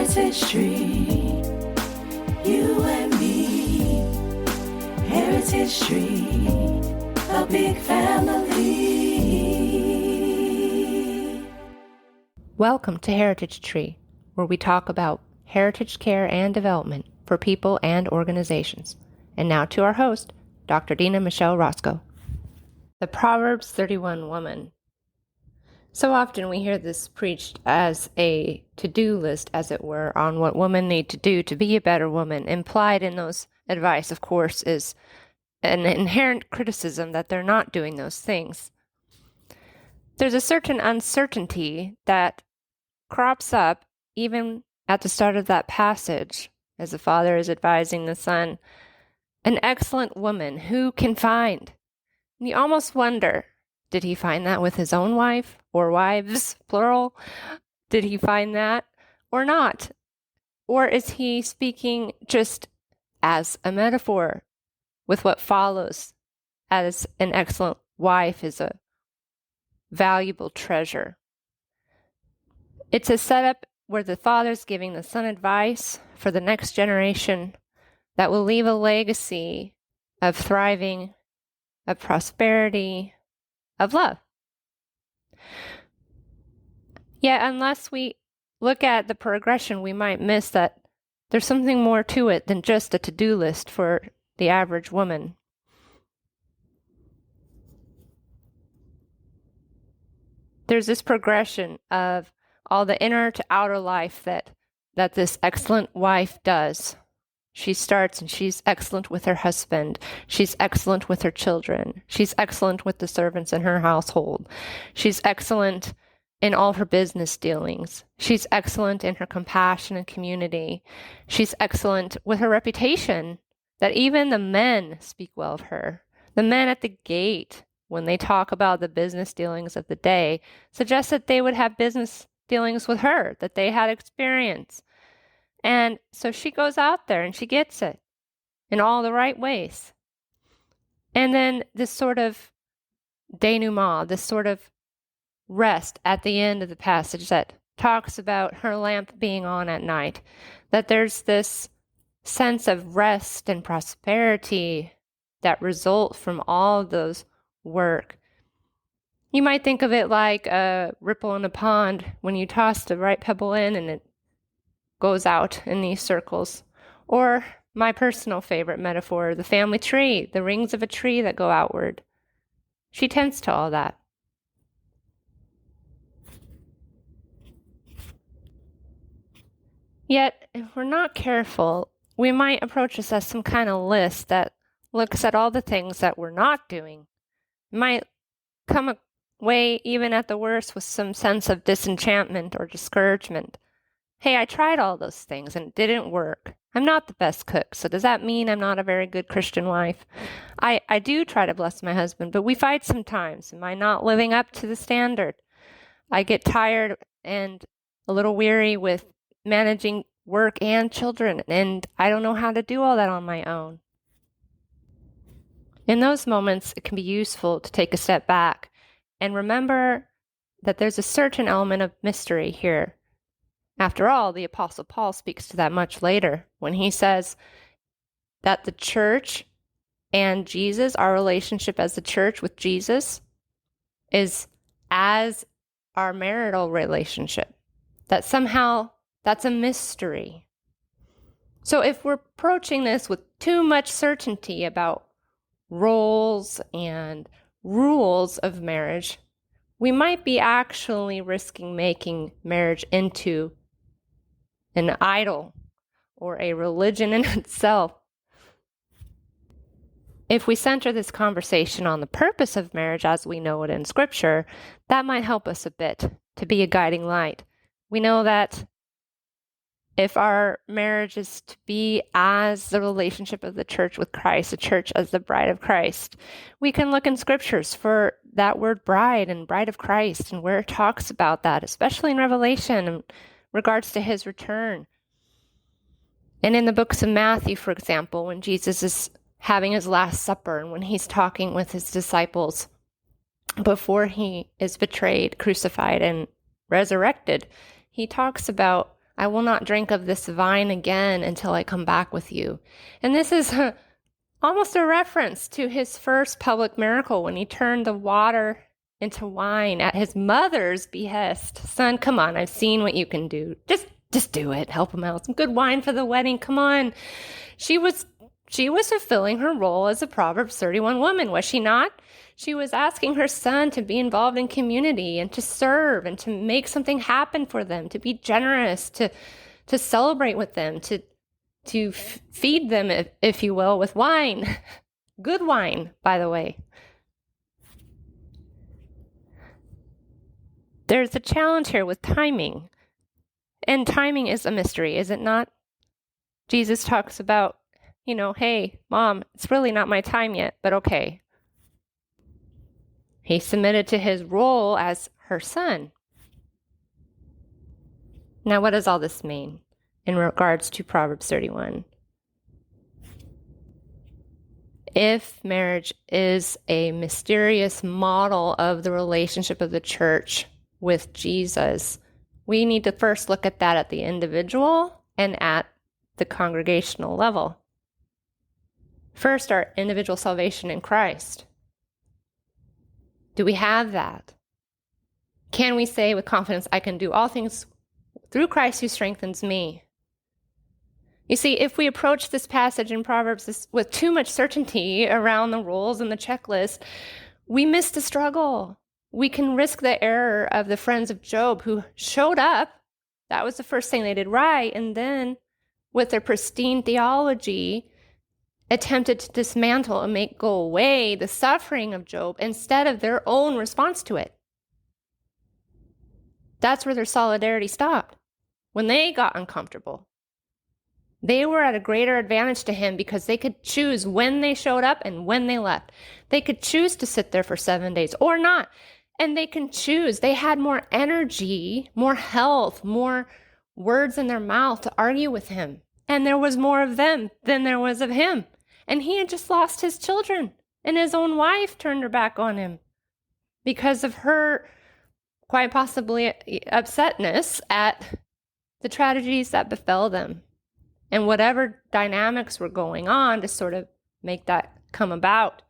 Heritage Street, you and me. Heritage Street, a big family. Welcome to Heritage Tree, where we talk about heritage care and development for people and organizations. And now to our host, Dr. Dena Michelle Roscoe. The Proverbs 31 woman. So often we hear this preached as a to-do list, as it were, on what women need to do to be a better woman. Implied in those advice, of course, is an inherent criticism that they're not doing those things. There's a certain uncertainty that crops up even at the start of that passage, as the father is advising the son, an excellent woman who can find. And you almost wonder, did he find that with his own wife, or wives, plural? Did he find that or not? Or is he speaking just as a metaphor with what follows, as an excellent wife is a valuable treasure? It's a setup where the father's giving the son advice for the next generation that will leave a legacy of thriving, of prosperity, of love. Yet, unless we look at the progression, we might miss that there's something more to it than just a to-do list for the average woman. There's this progression of all the inner to outer life that this excellent wife does. She starts and she's excellent with her husband. She's excellent with her children. She's excellent with the servants in her household. She's excellent in all her business dealings. She's excellent in her compassion and community. She's excellent with her reputation, that even the men speak well of her. The men at the gate, when they talk about the business dealings of the day, suggest that they would have business dealings with her, that they had experience. And so she goes out there and she gets it in all the right ways. And then this sort of denouement, this sort of rest at the end of the passage that talks about her lamp being on at night, that there's this sense of rest and prosperity that result from all of those work. You might think of it like a ripple in a pond when you toss the right pebble in and it goes out in these circles. Or my personal favorite metaphor, the family tree, the rings of a tree that go outward. She tends to all that. Yet, if we're not careful, we might approach this as some kind of list that looks at all the things that we're not doing. It might come away, even at the worst, with some sense of disenchantment or discouragement. Hey, I tried all those things and it didn't work. I'm not the best cook, so does that mean I'm not a very good Christian wife? I do try to bless my husband, but we fight sometimes. Am I not living up to the standard? I get tired and a little weary with managing work and children, and I don't know how to do all that on my own. In those moments, it can be useful to take a step back and remember that there's a certain element of mystery here. After all, the Apostle Paul speaks to that much later when he says that the church and Jesus, our relationship as the church with Jesus, is as our marital relationship. That somehow that's a mystery. So if we're approaching this with too much certainty about roles and rules of marriage, we might be actually risking making marriage into an idol or a religion in itself. If we center this conversation on the purpose of marriage as we know it in Scripture, that might help us a bit to be a guiding light. We know that if our marriage is to be as the relationship of the church with Christ, the church as the bride of Christ, we can look in Scriptures for that word bride and bride of Christ and where it talks about that, especially in Revelation in regards to his return. And in the books of Matthew, for example, when Jesus is having his Last Supper and when he's talking with his disciples before he is betrayed, crucified, and resurrected, he talks about I will not drink of this vine again until I come back with you. And this is almost a reference to his first public miracle when he turned the water into wine at his mother's behest. Son, come on, I've seen what you can do. Just do it. Help him out. Some good wine for the wedding. Come on. She was fulfilling her role as a Proverbs 31 woman, was she not? She was asking her son to be involved in community and to serve and to make something happen for them, to be generous, to celebrate with them, to feed them, if you will, with wine. Good wine, by the way. There's a challenge here with timing. And timing is a mystery, is it not? Jesus talks about, hey, Mom, it's really not my time yet, but okay. He submitted to his role as her son. Now, what does all this mean in regards to Proverbs 31? If marriage is a mysterious model of the relationship of the church with Jesus, we need to first look at that at the individual and at the congregational level. First, our individual salvation in Christ. Do we have that? Can we say with confidence, I can do all things through Christ who strengthens me? You see, if we approach this passage in Proverbs with too much certainty around the rules and the checklist, we miss the struggle. We can risk the error of the friends of Job who showed up. That was the first thing they did right. And then with their pristine theology, attempted to dismantle and make go away the suffering of Job instead of their own response to it. That's where their solidarity stopped. When they got uncomfortable, they were at a greater advantage to him because they could choose when they showed up and when they left. They could choose to sit there for 7 days or not. And they can choose. They had more energy, more health, more words in their mouth to argue with him. And there was more of them than there was of him. And he had just lost his children. And his own wife turned her back on him because of her quite possibly upsetness at the tragedies that befell them. And whatever dynamics were going on to sort of make that come about.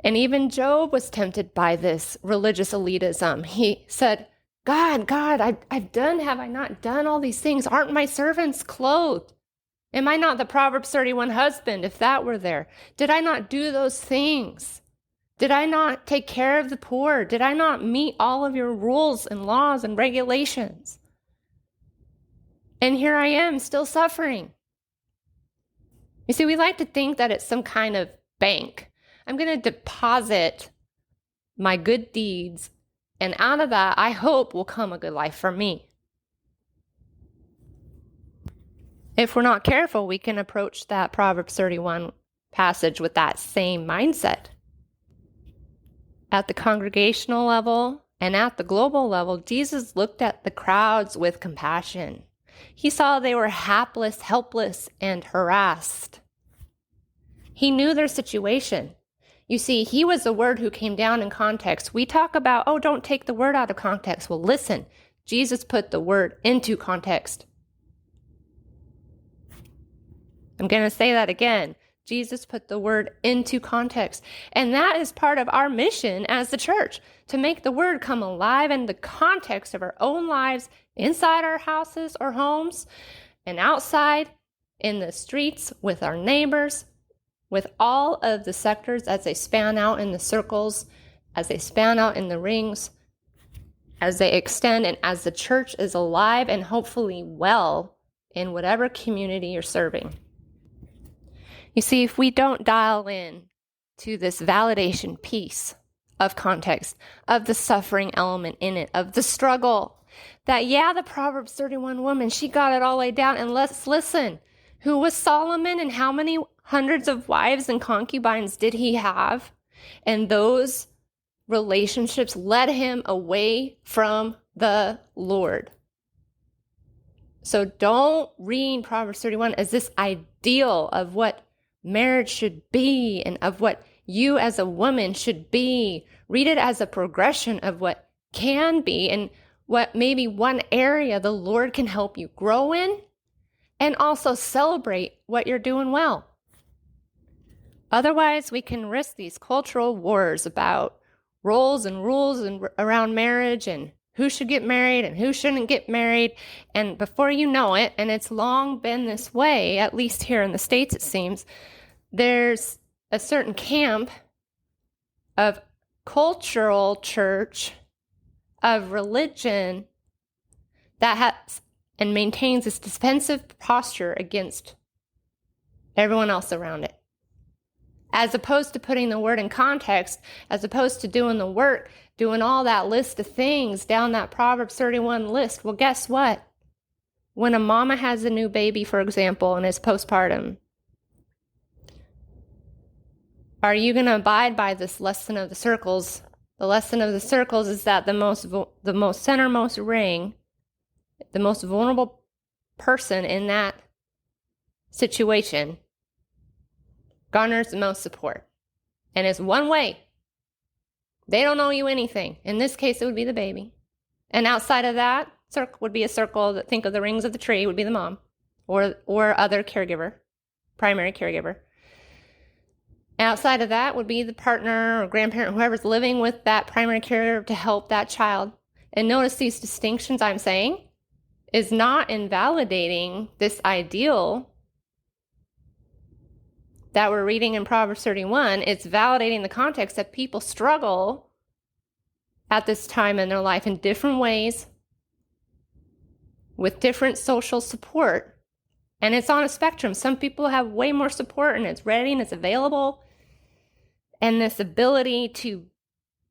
And even Job was tempted by this religious elitism. He said, God, have I not done all these things? Aren't my servants clothed? Am I not the Proverbs 31 husband, if that were there? Did I not do those things? Did I not take care of the poor? Did I not meet all of your rules and laws and regulations? And here I am, still suffering. You see, we like to think that it's some kind of bank. I'm going to deposit my good deeds, and out of that, I hope will come a good life for me. If we're not careful, we can approach that Proverbs 31 passage with that same mindset. At the congregational level and at the global level, Jesus looked at the crowds with compassion. He saw they were hapless, helpless, and harassed. He knew their situation. You see, he was the word who came down in context. We talk about, don't take the word out of context. Well, listen, Jesus put the word into context. I'm going to say that again. Jesus put the word into context. And that is part of our mission as the church, to make the word come alive in the context of our own lives, inside our houses or homes, and outside in the streets with our neighbors, with all of the sectors as they span out in the circles, as they span out in the rings, as they extend, and as the church is alive and hopefully well in whatever community you're serving. You see, if we don't dial in to this validation piece of context, of the suffering element in it, of the struggle, that the Proverbs 31 woman, she got it all laid down, and let's listen. Who was Solomon, and how many hundreds of wives and concubines did he have? And those relationships led him away from the Lord. So don't read Proverbs 31 as this ideal of what marriage should be and of what you as a woman should be. Read it as a progression of what can be and what maybe one area the Lord can help you grow in, and also celebrate what you're doing well. Otherwise, we can risk these cultural wars about roles and rules around marriage and who should get married and who shouldn't get married. And before you know it, and it's long been this way, at least here in the States it seems, there's a certain camp of cultural church, of religion, that has and maintains this defensive posture against everyone else around it. As opposed to putting the word in context, as opposed to doing the work, doing all that list of things down that Proverbs 31 list. Well, guess what? When a mama has a new baby, for example, and is postpartum, are you going to abide by this lesson of the circles? The lesson of the circles is that the most centermost ring, the most vulnerable person in that situation, garners the most support. And it's one way. They don't owe you anything. In this case, it would be the baby. And outside of that, circle would be a circle that, think of the rings of the tree, would be the mom or other caregiver, primary caregiver. Outside of that would be the partner or grandparent, whoever's living with that primary caregiver to help that child. And notice these distinctions I'm saying is not invalidating this ideal that we're reading in Proverbs 31. It's validating the context that people struggle at this time in their life in different ways with different social support. And it's on a spectrum. Some people have way more support and it's ready and it's available. And this ability to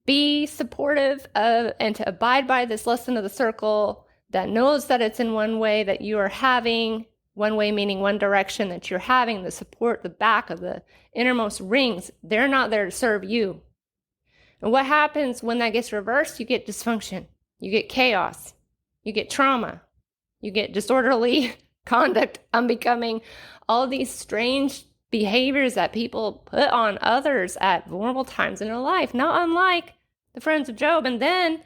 be supportive of and to abide by this lesson of the circle that knows that it's in one way that you are having, one way meaning one direction, that you're having the support, the back of the innermost rings. They're not there to serve you. And what happens when that gets reversed? You get dysfunction. You get chaos. You get trauma. You get disorderly conduct, unbecoming, all these strange behaviors that people put on others at vulnerable times in their life, not unlike the friends of Job. And then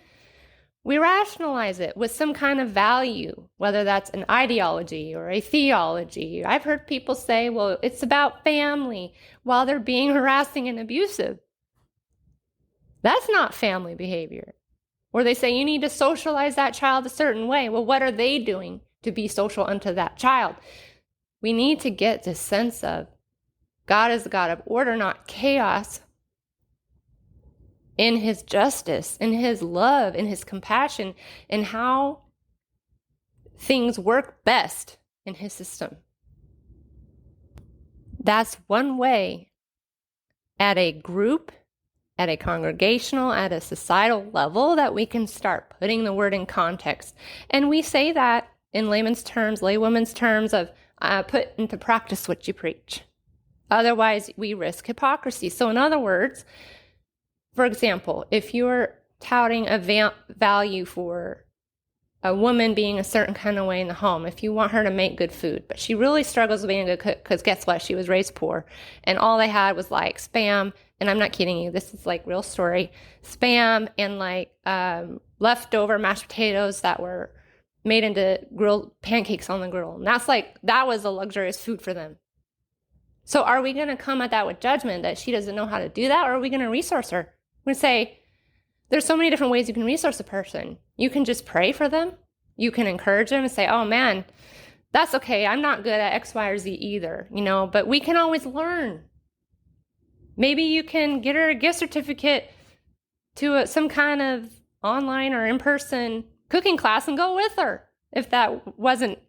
we rationalize it with some kind of value, whether that's an ideology or a theology. I've heard people say, well, it's about family, while they're being harassing and abusive. That's not family behavior. Or they say you need to socialize that child a certain way. Well, what are they doing to be social unto that child? We need to get this sense of God is a God of order, not chaos, in his justice, in his love, in his compassion, in how things work best in his system. That's one way at a group, at a congregational, at a societal level that we can start putting the word in context. And we say that in layman's terms, laywoman's terms of put into practice what you preach. Otherwise, we risk hypocrisy. So in other words, for example, if you're touting a value for a woman being a certain kind of way in the home, if you want her to make good food, but she really struggles with being a good cook because guess what? She was raised poor and all they had was like Spam, and I'm not kidding you, this is like real story, Spam and like leftover mashed potatoes that were made into grilled pancakes on the grill. And that was a luxurious food for them. So are we going to come at that with judgment that she doesn't know how to do that, or are we going to resource her? We say, there's so many different ways you can resource a person. You can just pray for them. You can encourage them and say, oh man, that's okay. I'm not good at X, Y, or Z either, but we can always learn. Maybe you can get her a gift certificate to some kind of online or in-person cooking class and go with her if that wasn't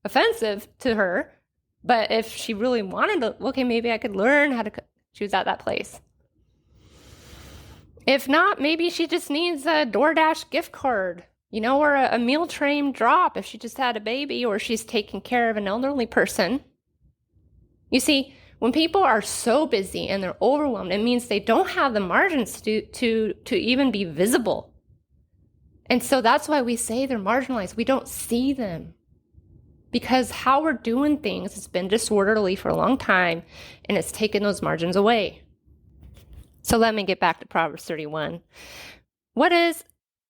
offensive to her. But if she really wanted to, okay, maybe I could learn how to cook. She was at that place. If not, maybe she just needs a DoorDash gift card, or a meal train drop if she just had a baby or she's taking care of an elderly person. You see, when people are so busy and they're overwhelmed, it means they don't have the margins to even be visible. And so that's why we say they're marginalized. We don't see them because how we're doing things has been disorderly for a long time and it's taken those margins away. So let me get back to Proverbs 31. What is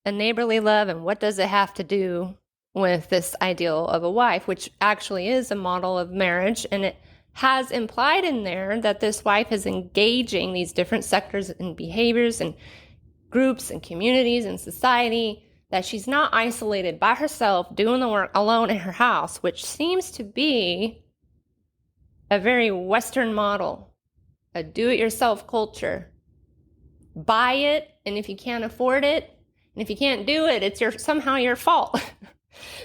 a neighborly love, and what does it have to do with this ideal of a wife, which actually is a model of marriage. And it has implied in there that this wife is engaging these different sectors and behaviors and groups and communities and society, that she's not isolated by herself doing the work alone in her house, which seems to be a very Western model, a do-it-yourself culture. Buy it, and if you can't afford it, and if you can't do it, it's somehow your fault.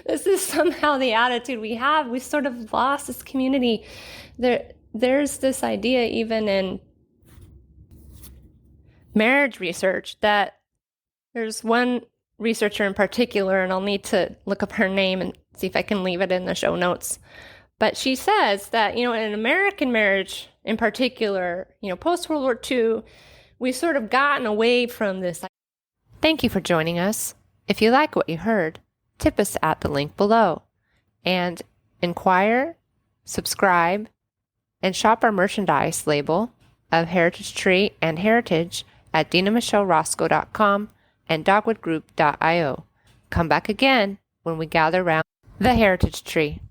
This is somehow the attitude we have. We sort of lost this community. There's this idea even in marriage research that there's one researcher in particular, and I'll need to look up her name and see if I can leave it in the show notes. But she says that, in an American marriage in particular, post-World War II, we've sort of gotten away from this. Thank you for joining us. If you like what you heard, tip us at the link below. And inquire, subscribe, and shop our merchandise label of Heritage Tree and Heritage at DenaMichelleRoscoe.com and dogwoodgroup.io. Come back again when we gather around the Heritage Tree.